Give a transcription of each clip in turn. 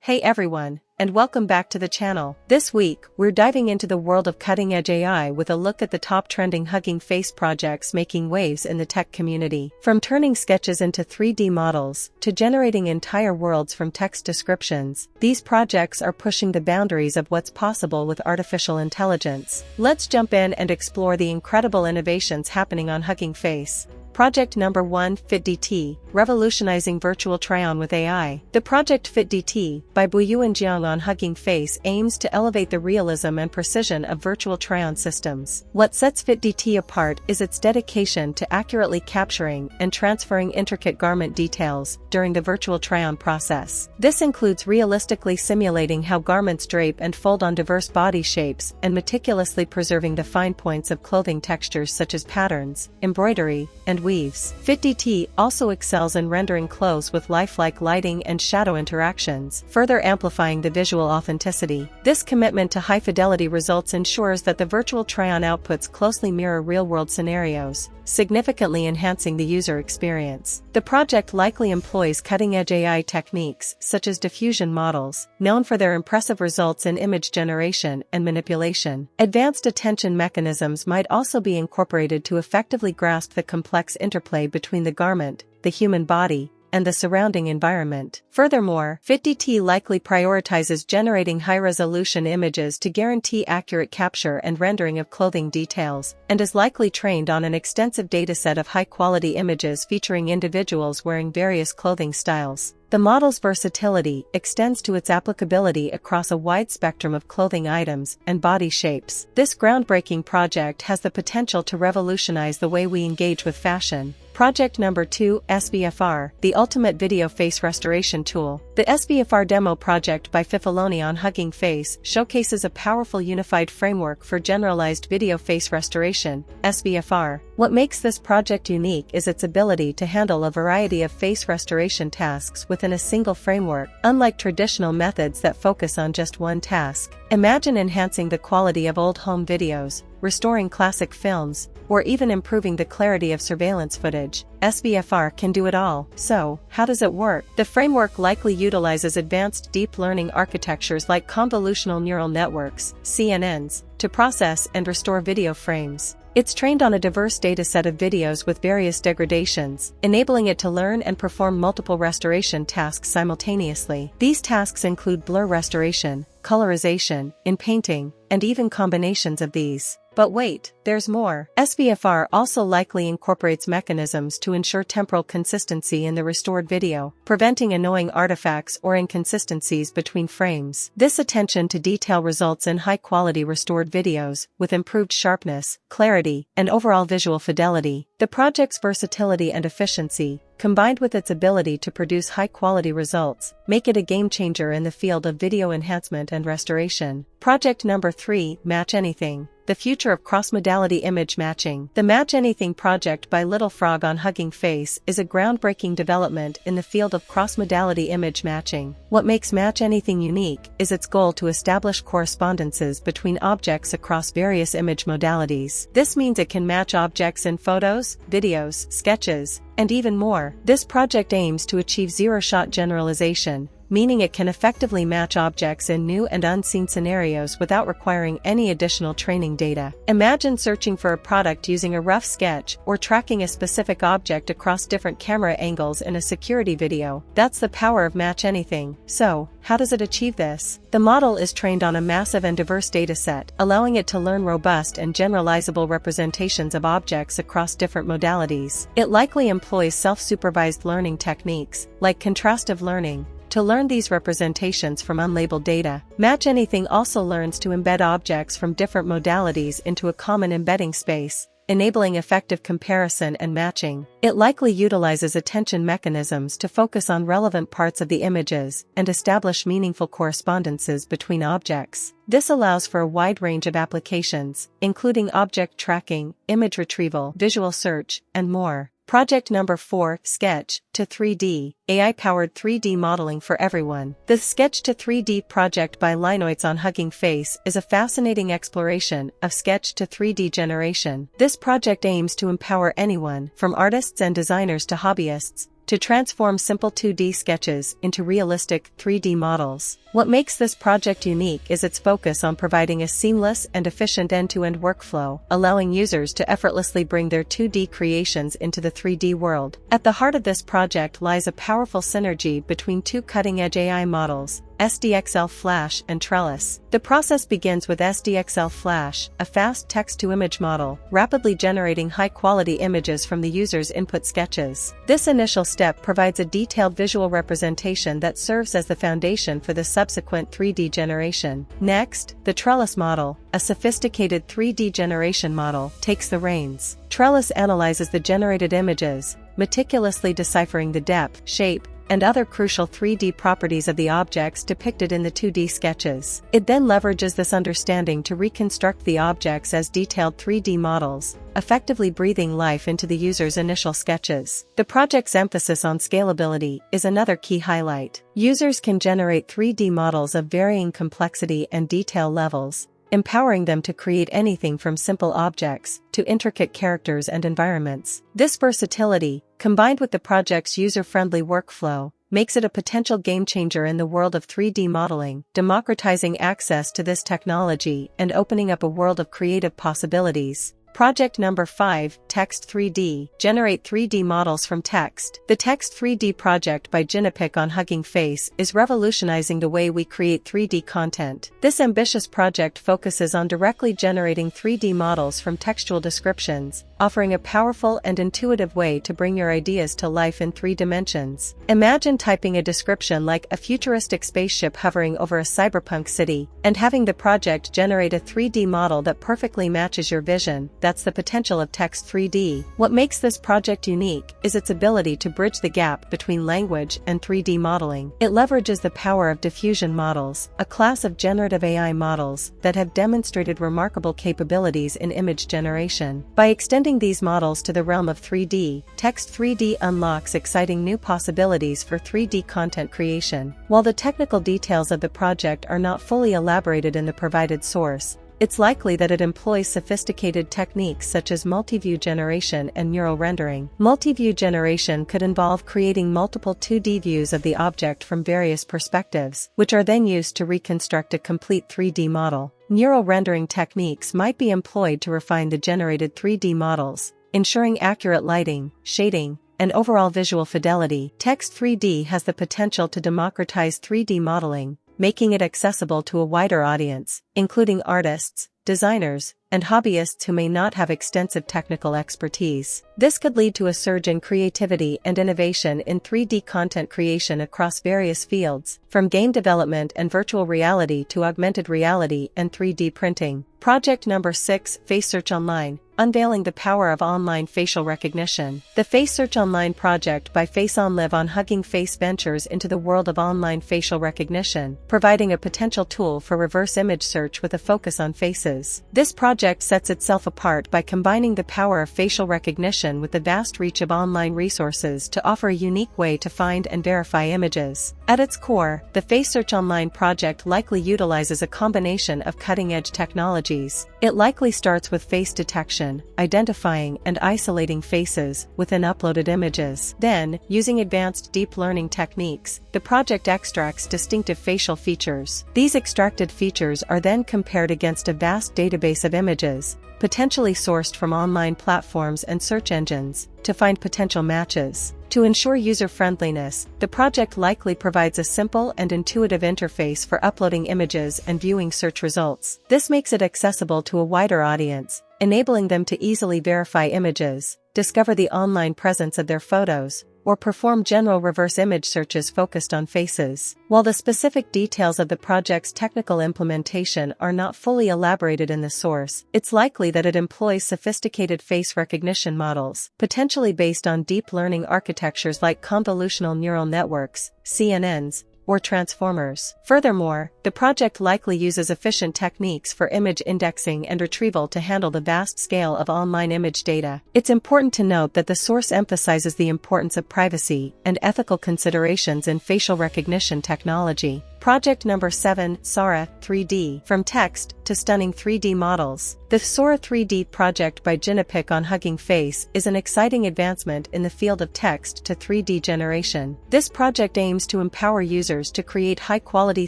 Hey everyone, and welcome back to the channel. This week, we're diving into the world of cutting-edge AI with a look at the top trending Hugging Face projects making waves in the tech community. From turning sketches into 3D models, to generating entire worlds from text descriptions, these projects are pushing the boundaries of what's possible with artificial intelligence. Let's jump in and explore the incredible innovations happening on Hugging Face. Project number 1, FitDiT, revolutionizing virtual try-on with AI. The project FitDiT, by Boyuan Jiang on Hugging Face aims to elevate the realism and precision of virtual try-on systems. What sets FitDiT apart is its dedication to accurately capturing and transferring intricate garment details during the virtual try-on process. This includes realistically simulating how garments drape and fold on diverse body shapes and meticulously preserving the fine points of clothing textures such as patterns, embroidery, and weaves. FitDiT also excels in rendering clothes with lifelike lighting and shadow interactions, further amplifying the visual authenticity. This commitment to high-fidelity results ensures that the virtual try-on outputs closely mirror real-world scenarios, significantly enhancing the user experience. The project likely employs cutting-edge AI techniques such as diffusion models, known for their impressive results in image generation and manipulation. Advanced attention mechanisms might also be incorporated to effectively grasp the complex interplay between the garment, the human body, and the surrounding environment. Furthermore, FitDiT likely prioritizes generating high-resolution images to guarantee accurate capture and rendering of clothing details, and is likely trained on an extensive dataset of high-quality images featuring individuals wearing various clothing styles. The model's versatility extends to its applicability across a wide spectrum of clothing items and body shapes. This groundbreaking project has the potential to revolutionize the way we engage with fashion. Project number 2, SVFR, the ultimate video face restoration tool. The SVFR demo project by FitDiT on Hugging Face showcases a powerful unified framework for generalized video face restoration, SVFR. What makes this project unique is its ability to handle a variety of face restoration tasks within a single framework, unlike traditional methods that focus on just one task. Imagine enhancing the quality of old home videos, restoring classic films, or even improving the clarity of surveillance footage. SVFR can do it all. So, how does it work? The framework likely utilizes advanced deep learning architectures like convolutional neural networks, CNNs, to process and restore video frames. It's trained on a diverse dataset of videos with various degradations, enabling it to learn and perform multiple restoration tasks simultaneously. These tasks include blur restoration, colorization, in-painting, and even combinations of these. But wait, there's more. SVFR also likely incorporates mechanisms to ensure temporal consistency in the restored video, preventing annoying artifacts or inconsistencies between frames. This attention to detail results in high-quality restored videos, with improved sharpness, clarity, and overall visual fidelity. The project's versatility and efficiency, combined with its ability to produce high-quality results, make it a game-changer in the field of video enhancement and restoration. Project number 3, MatchAnything, the future of cross-modality image matching. The MatchAnything project by Little Frog on Hugging Face is a groundbreaking development in the field of cross-modality image matching. What makes MatchAnything unique is its goal to establish correspondences between objects across various image modalities. This means it can match objects in photos, videos, sketches, and even more. This project aims to achieve zero-shot generalization, meaning it can effectively match objects in new and unseen scenarios without requiring any additional training data. Imagine searching for a product using a rough sketch or tracking a specific object across different camera angles in a security video. That's the power of MatchAnything. So, how does it achieve this? The model is trained on a massive and diverse dataset, allowing it to learn robust and generalizable representations of objects across different modalities. It likely employs self-supervised learning techniques, like contrastive learning, to learn these representations from unlabeled data. MatchAnything also learns to embed objects from different modalities into a common embedding space, enabling effective comparison and matching. It likely utilizes attention mechanisms to focus on relevant parts of the images and establish meaningful correspondences between objects. This allows for a wide range of applications, including object tracking, image retrieval, visual search, and more. Project number 4, Sketch to 3D, AI-powered 3D modeling for everyone. The Sketch to 3D project by Linoits on Hugging Face is a fascinating exploration of sketch to 3D generation. This project aims to empower anyone, from artists and designers to hobbyists, to transform simple 2D sketches into realistic 3D models. What makes this project unique is its focus on providing a seamless and efficient end-to-end workflow, allowing users to effortlessly bring their 2D creations into the 3D world. At the heart of this project lies a powerful synergy between two cutting-edge AI models, SDXL Flash and TRELLIS. The process begins with SDXL Flash, a fast text-to-image model, rapidly generating high-quality images from the user's input sketches. This initial step provides a detailed visual representation that serves as the foundation for the subsequent 3D generation. Next, the TRELLIS model, a sophisticated 3D generation model, takes the reins. TRELLIS analyzes the generated images, meticulously deciphering the depth, shape, and other crucial 3D properties of the objects depicted in the 2D sketches. It then leverages this understanding to reconstruct the objects as detailed 3D models, effectively breathing life into the user's initial sketches. The project's emphasis on scalability is another key highlight. Users can generate 3D models of varying complexity and detail levels, empowering them to create anything from simple objects to intricate characters and environments. This versatility, combined with the project's user-friendly workflow, makes it a potential game-changer in the world of 3D modeling, democratizing access to this technology and opening up a world of creative possibilities. Project number 5, Text 3D. Generate 3D models from text. The Text 3D project by GEN on Hugging Face is revolutionizing the way we create 3D content. This ambitious project focuses on directly generating 3D models from textual descriptions, offering a powerful and intuitive way to bring your ideas to life in 3 dimensions. Imagine typing a description like a futuristic spaceship hovering over a cyberpunk city, and having the project generate a 3D model that perfectly matches your vision. That's the potential of Text 3D. What makes this project unique is its ability to bridge the gap between language and 3D modeling. It leverages the power of diffusion models, a class of generative AI models that have demonstrated remarkable capabilities in image generation. By extending these models to the realm of 3D, Text 3D unlocks exciting new possibilities for 3D content creation. While the technical details of the project are not fully elaborated in the provided source, it's likely that it employs sophisticated techniques such as multi-view generation and neural rendering. Multi-view generation could involve creating multiple 2D views of the object from various perspectives, which are then used to reconstruct a complete 3D model. Neural rendering techniques might be employed to refine the generated 3D models, ensuring accurate lighting, shading, and overall visual fidelity. Text 3D has the potential to democratize 3D modeling, making it accessible to a wider audience, including artists, designers, and hobbyists who may not have extensive technical expertise. This could lead to a surge in creativity and innovation in 3D content creation across various fields, from game development and virtual reality to augmented reality and 3D printing. Project number 6, Face Search Online. Unveiling the power of online facial recognition. The Face Search Online project by FaceOnLive on Hugging Face ventures into the world of online facial recognition, providing a potential tool for reverse image search with a focus on faces. This project sets itself apart by combining the power of facial recognition with the vast reach of online resources to offer a unique way to find and verify images. At its core, the Face Search Online project likely utilizes a combination of cutting-edge technologies. It likely starts with face detection, identifying and isolating faces within uploaded images. Then, using advanced deep learning techniques, the project extracts distinctive facial features. These extracted features are then compared against a vast database of images, potentially sourced from online platforms and search engines, to find potential matches. To ensure user-friendliness, the project likely provides a simple and intuitive interface for uploading images and viewing search results. This makes it accessible to a wider audience, enabling them to easily verify images, discover the online presence of their photos, or perform general reverse image searches focused on faces. While the specific details of the project's technical implementation are not fully elaborated in the source, it's likely that it employs sophisticated face recognition models, potentially based on deep learning architectures like convolutional neural networks, CNNs, or transformers. Furthermore, the project likely uses efficient techniques for image indexing and retrieval to handle the vast scale of online image data. It's important to note that the source emphasizes the importance of privacy and ethical considerations in facial recognition technology. Project number 7, Sora 3D. From text to stunning 3D models. The Sora 3D project by GEN on Hugging Face is an exciting advancement in the field of text to 3D generation. This project aims to empower users to create high-quality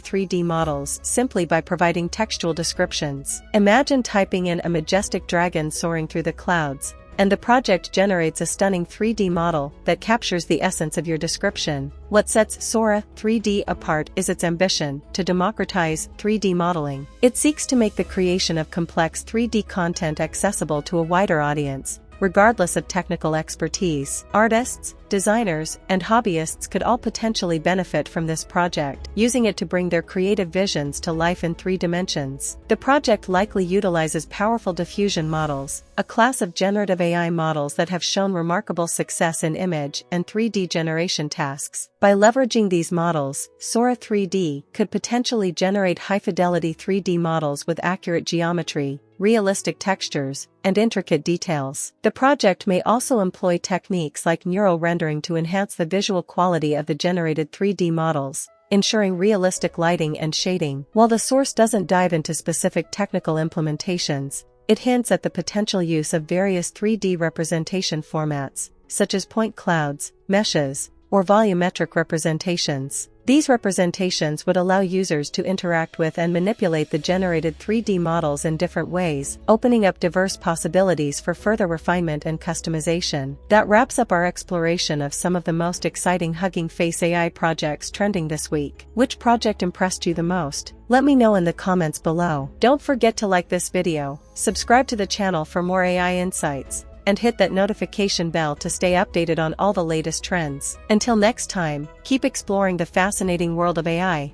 3D models simply by providing textual descriptions. Imagine typing in a majestic dragon soaring through the clouds, and the project generates a stunning 3D model that captures the essence of your description. What sets Sora 3D apart is its ambition to democratize 3D modeling. It seeks to make the creation of complex 3D content accessible to a wider audience, regardless of technical expertise. Artists, designers, and hobbyists could all potentially benefit from this project, using it to bring their creative visions to life in 3 dimensions. The project likely utilizes powerful diffusion models, a class of generative AI models that have shown remarkable success in image and 3D generation tasks. By leveraging these models, Sora 3D could potentially generate high-fidelity 3D models with accurate geometry, realistic textures, and intricate details. The project may also employ techniques like neural rendering to enhance the visual quality of the generated 3D models, ensuring realistic lighting and shading. While the source doesn't dive into specific technical implementations, it hints at the potential use of various 3D representation formats, such as point clouds, meshes, or volumetric representations. These representations would allow users to interact with and manipulate the generated 3D models in different ways, opening up diverse possibilities for further refinement and customization. That wraps up our exploration of some of the most exciting Hugging Face AI projects trending this week. Which project impressed you the most? Let me know in the comments below. Don't forget to like this video, subscribe to the channel for more AI insights, and hit that notification bell to stay updated on all the latest trends. Until next time, keep exploring the fascinating world of AI.